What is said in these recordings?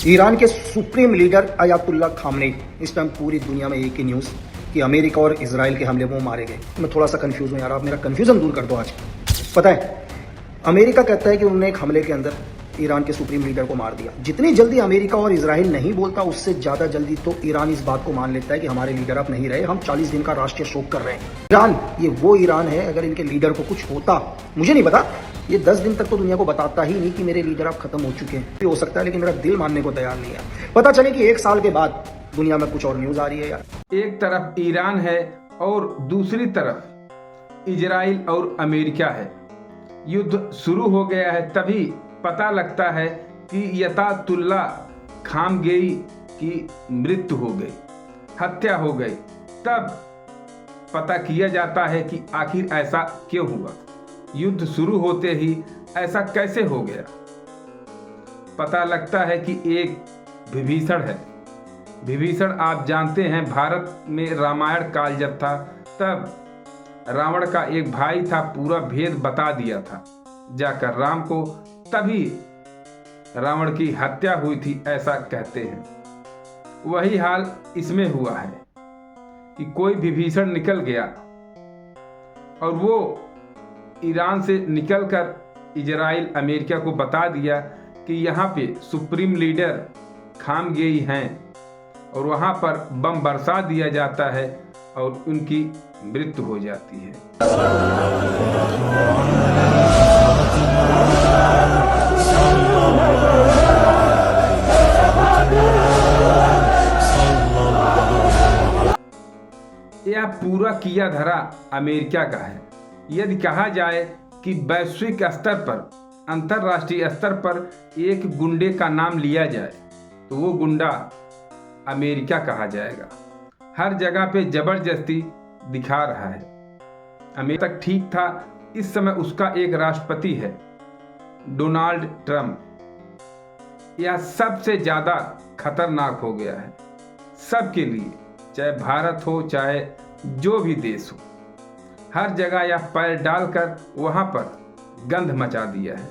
Iran के supreme leader Ayatollah Khamenei, इस time पूरी दुनिया में एक ही न्यूज़ कि अमेरिका और इजराइल के हमले में मारे गए। मैं थोड़ा सा कंफ्यूज हूँ यार, आप मेरा कंफ्यूजन दूर कर दो आज। पता है, अमेरिका कहता है कि उन्होंने एक हमले के अंदर ईरान के सुप्रीम लीडर को मार दिया। जितनी जल्दी अमेरिका और इजराइल नहीं बोलता, उससे ज़्यादा जल्दी तो ईरान इस बात को मान लेता है कि हमारे लीडर अब नहीं रहे, हम 40 दिन का राष्ट्रीय शोक कर रहे हैं। ईरान, ये वो ईरान है, अगर इनके लीडर को कुछ होता, मुझे नहीं पता, ये 10 दिन तक तो दुनिया को बताता ही नहीं कि मेरे लीडर अब खत्म हो चुके हैं। हो सकता है, लेकिन मेरा दिल मानने को तैयार नहीं है। पता चले कि 1 साल के बाद दुनिया में कुछ और न्यूज़ आ रही है यार। एक तरफ ईरान है और दूसरी तरफ इजराइल और अमेरिका है। युद्ध शुरू हो गया है, तभी पता लगता है कि अयातुल्ला खामनेई की मृत्यु हो गई, हत्या हो गई। तब पता किया जाता है कि आखिर ऐसा क्यों हुआ, युद्ध शुरू होते ही ऐसा कैसे हो गया। पता लगता है कि एक विभीषण है। विभीषण आप जानते हैं, भारत में रामायण काल जब था तब रावण का एक भाई था, पूरा भेद बता दिया था जाकर राम को, तभी रावण की हत्या हुई थी, ऐसा कहते हैं। वही हाल इसमें हुआ है कि कोई विभीषण निकल गया और वो ईरान से निकलकर इजराइल अमेरिका को बता दिया कि यहाँ पे सुप्रीम लीडर खामनेई हैं, और वहाँ पर बम बरसा दिया जाता है और उनकी मृत्यु हो जाती है। यह पूरा किया धरा अमेरिका का है। यदि कहा जाए कि वैश्विक स्तर पर, अंतर्राष्ट्रीय स्तर पर एक गुंडे का नाम लिया जाए तो वो गुंडा अमेरिका कहा जाएगा। हर जगह पे जबरदस्ती दिखा रहा है। अमेरिका तक ठीक था, इस समय उसका एक राष्ट्रपति है, डोनाल्ड ट्रंप। यह सबसे ज़्यादा खतरनाक हो गया है सबके लिए, चाहे भारत हो चाहे जो भी देश हो। हर जगह यह पैर डालकर वहाँ पर गंध मचा दिया है।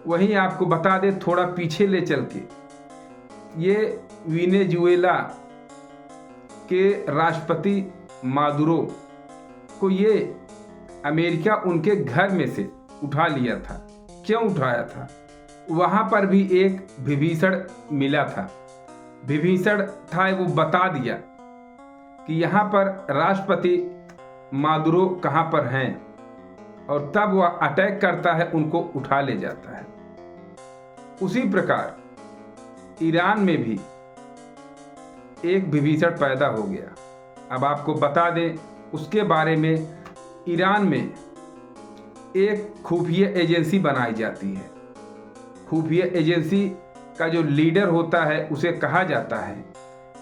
वहीं आपको बता दे, थोड़ा पीछे ले चल के, ये वेनेजुएला के राष्ट्रपति मादुरो को ये अमेरिका उनके घर में से उठा लिया था। क्यों उठाया था? वहाँ पर भी एक विभीषण मिला था। विभीषण था, वो बता दिया कि यहाँ पर राष्ट्रपति मादुरो कहाँ पर हैं, और तब वह अटैक करता है, उनको उठा ले जाता है। उसी प्रकार ईरान में भी एक विभीषण पैदा हो गया। अब आपको बता दें उसके बारे में, ईरान में एक खुफिया एजेंसी बनाई जाती है। खुफिया एजेंसी का जो लीडर होता है, उसे कहा जाता है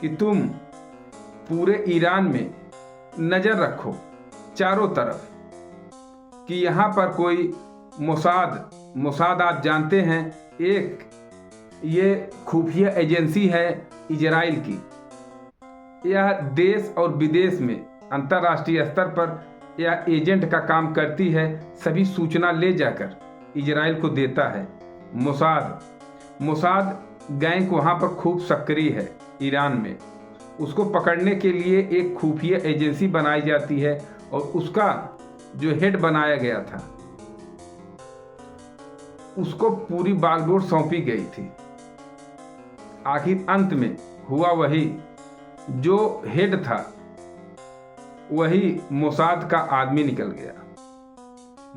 कि तुम पूरे ईरान में नज़र रखो चारों तरफ कि यहाँ पर कोई मोसाद आप जानते हैं, एक ये खुफिया एजेंसी है इजराइल की। यह देश और विदेश में अंतर्राष्ट्रीय स्तर पर यह एजेंट का काम करती है। सभी सूचना ले जाकर इजराइल को देता है। मोसाद गैंग वहाँ पर खूब सक्रिय है ईरान में। उसको पकड़ने के लिए एक खुफिया एजेंसी बनाई जाती है और उसका जो हेड बनाया गया था, उसको पूरी बागडोर सौंपी गई थी। आखिर अंत में हुआ वही, जो हेड था वही मोसाद का आदमी निकल गया।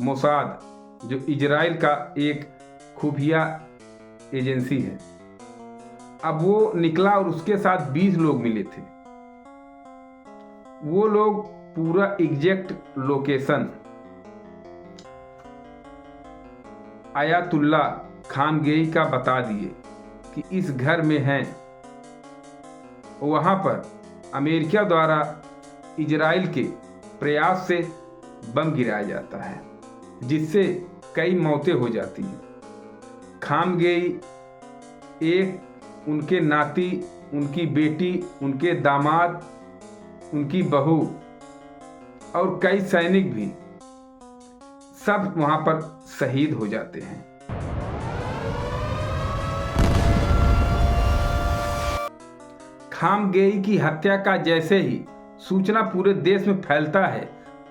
मोसाद जो इजराइल का एक खुफिया एजेंसी है, अब वो निकला और उसके साथ 20 लोग मिले थे। वो लोग पूरा एग्जैक्ट लोकेशन अयातुल्ला खामनेई का बता दिए कि इस घर में हैं। वहाँ पर अमेरिका द्वारा इजराइल के प्रयास से बम गिराया जाता है, जिससे कई मौतें हो जाती हैं। खामनेई एक, उनके नाती, उनकी बेटी, उनके दामाद, उनकी बहू और कई सैनिक भी सब वहाँ पर शहीद हो जाते हैं। खामगेई की हत्या का जैसे ही सूचना पूरे देश में फैलता है,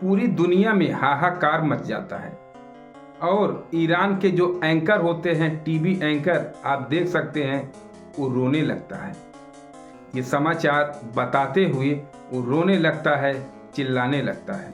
पूरी दुनिया में हाहाकार मच जाता है। और ईरान के जो एंकर होते हैं, टीवी एंकर, आप देख सकते हैं, वो रोने लगता है। ये समाचार बताते हुए वो रोने लगता है, चिल्लाने लगता है।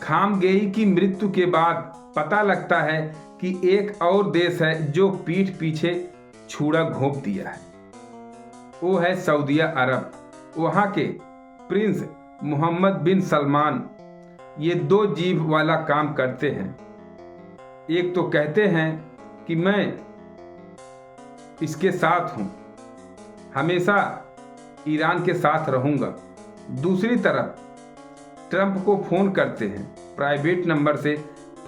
खामगेई की मृत्यु के बाद पता लगता है कि एक और देश है जो पीठ पीछे छुरा घोंप दिया है। वो है सऊदिया अरब। वहाँ के प्रिंस मोहम्मद बिन सलमान ये दो जीभ वाला काम करते हैं। एक तो कहते हैं कि मैं इसके साथ हूँ, हमेशा ईरान के साथ रहूँगा। दूसरी तरफ ट्रंप को फ़ोन करते हैं, प्राइवेट नंबर से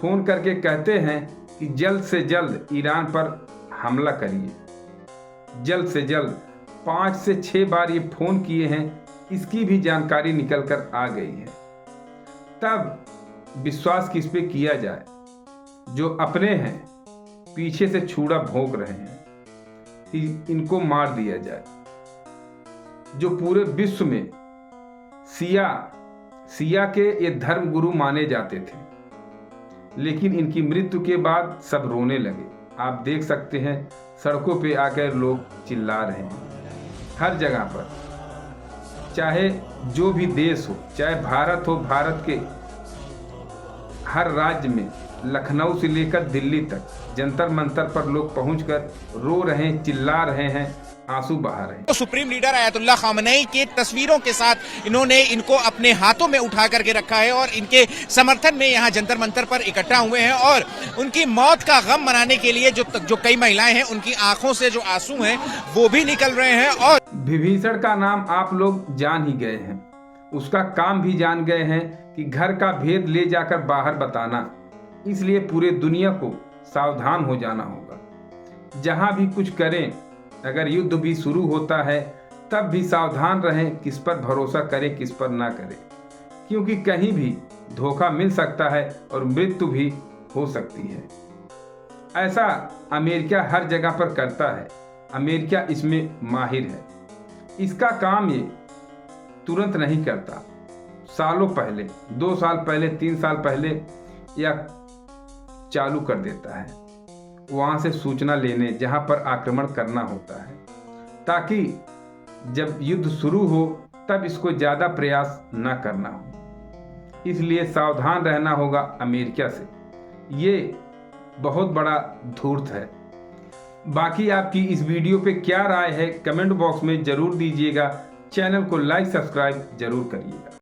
फ़ोन करके कहते हैं कि जल्द से जल्द ईरान पर हमला करिए। जल्द से जल्द 5 से 6 बार ये फ़ोन किए हैं, इसकी भी जानकारी निकल कर आ गई है। तब विश्वास किस पे किया जाए? जो अपने हैं पीछे से छुरा भोंक रहे हैं कि इनको मार दिया जाए। जो पूरे विश्व में सिया के ये धर्म गुरु माने जाते थे, लेकिन इनकी मृत्यु के बाद सब रोने लगे। आप देख सकते हैं सड़कों पे आकर लोग चिल्ला रहे हैं हर जगह पर, चाहे जो भी देश हो, चाहे भारत हो, भारत के हर राज्य में, लखनऊ से लेकर दिल्ली तक जंतर मंतर पर लोग पहुंचकर रो रहे हैं, चिल्ला रहे हैं, आंसू बहा रहे हैं। तो सुप्रीम लीडर आयतुल्लाह खामनेई के तस्वीरों के साथ इन्होंने इनको अपने हाथों में उठा करके रखा है और इनके समर्थन में यहाँ जंतर मंतर पर इकट्ठा हुए हैं और उनकी मौत का गम मनाने के लिए जो कई महिलाएं हैं, उनकी आंखों से जो आंसू हैं वो भी निकल रहे हैं। और विभीषण का नाम आप लोग जान ही गए हैं, उसका काम भी जान गए हैं कि घर का भेद ले जाकर बाहर बताना। इसलिए पूरे दुनिया को सावधान हो जाना होगा। जहां भी कुछ करें, अगर युद्ध भी शुरू होता है तब भी सावधान रहें, किस पर भरोसा करें, किस पर ना करें, क्योंकि कहीं भी धोखा मिल सकता है और मृत्यु भी हो सकती है। ऐसा अमेरिका हर जगह पर करता है। अमेरिका इसमें माहिर है। इसका काम ये तुरंत नहीं करता, सालों पहले, 2 साल पहले, 3 साल पहले या चालू कर देता है वहाँ से सूचना लेने, जहाँ पर आक्रमण करना होता है, ताकि जब युद्ध शुरू हो तब इसको ज़्यादा प्रयास न करना हो। इसलिए सावधान रहना होगा अमेरिका से। ये बहुत बड़ा धूर्त है। बाकी आपकी इस वीडियो पे क्या राय है कमेंट बॉक्स में ज़रूर दीजिएगा। चैनल को लाइक सब्सक्राइब जरूर करिएगा।